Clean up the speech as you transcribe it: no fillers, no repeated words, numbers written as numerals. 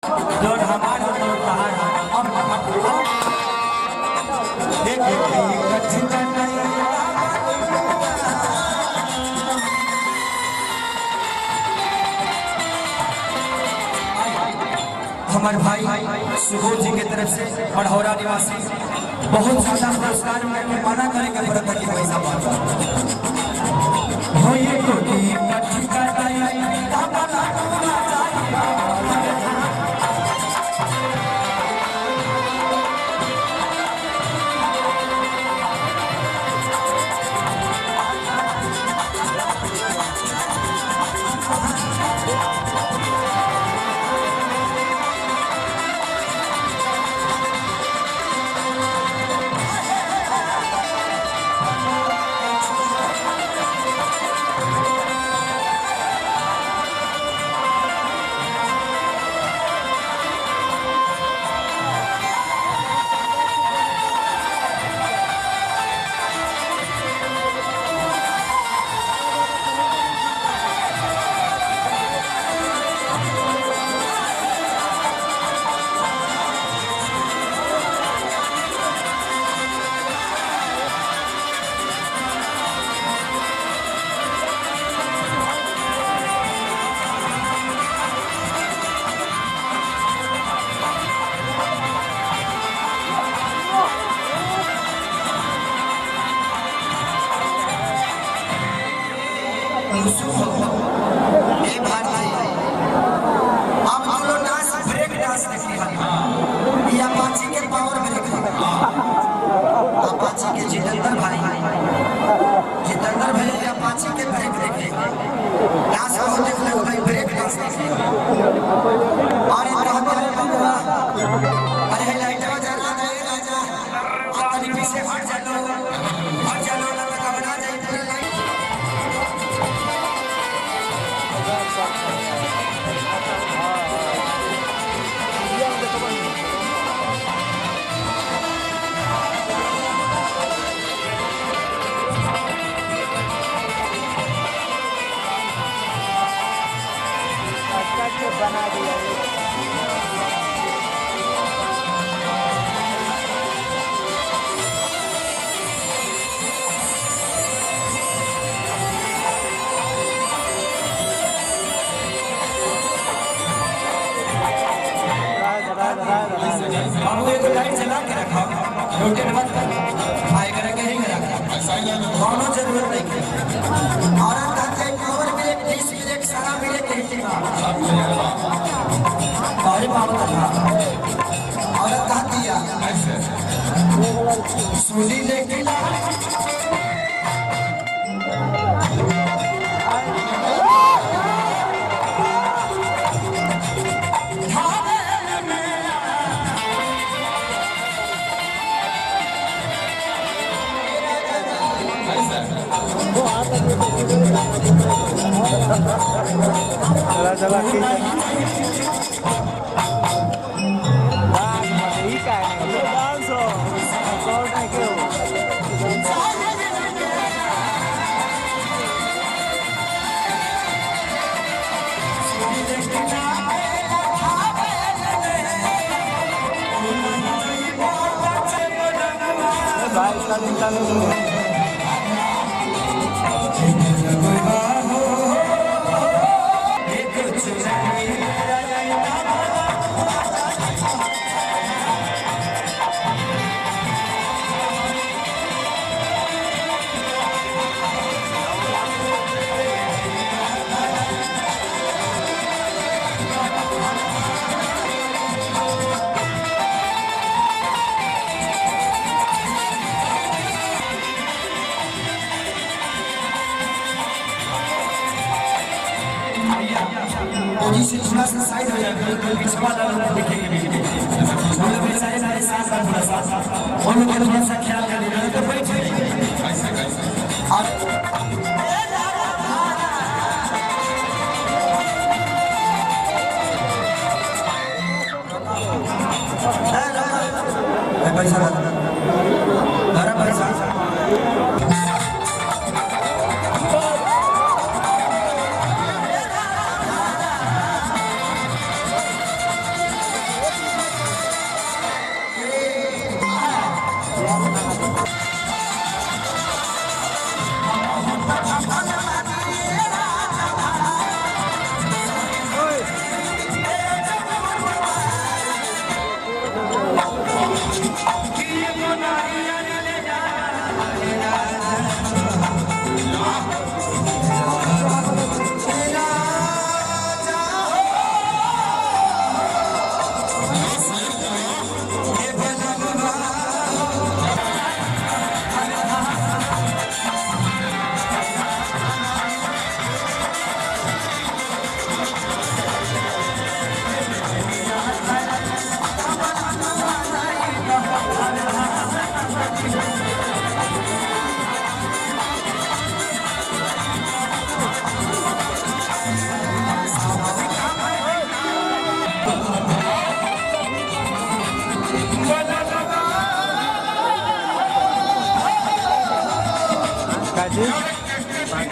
जोन हमारे तो कहा हमारे भाई सुबोध जी की तरफ से मढ़ौरा निवासी बहुत ज्यादा पुरस्कार में माना करेंगे बरत की पैसा हो ये बना दिया बाबू एक लाइट जला के रखा रोटेट मत कर आए करे कहीं में रखा दोनों जरूरत नहीं है औरत कहते हैं कवर में एक 20 में एक सारा मिले कहती है अरे बाबू औरत कहती है सुनी लेके चला चला से थोड़ा सा साइड हो जाएगा तो पीछे वाला लोग देखेंगे भी हम लोग ऐसा है साथ साथ थोड़ा सा उन लोगों को थोड़ा सा ख्याल कर लेना तो बैठ जाएंगे और पैसा पैसा एक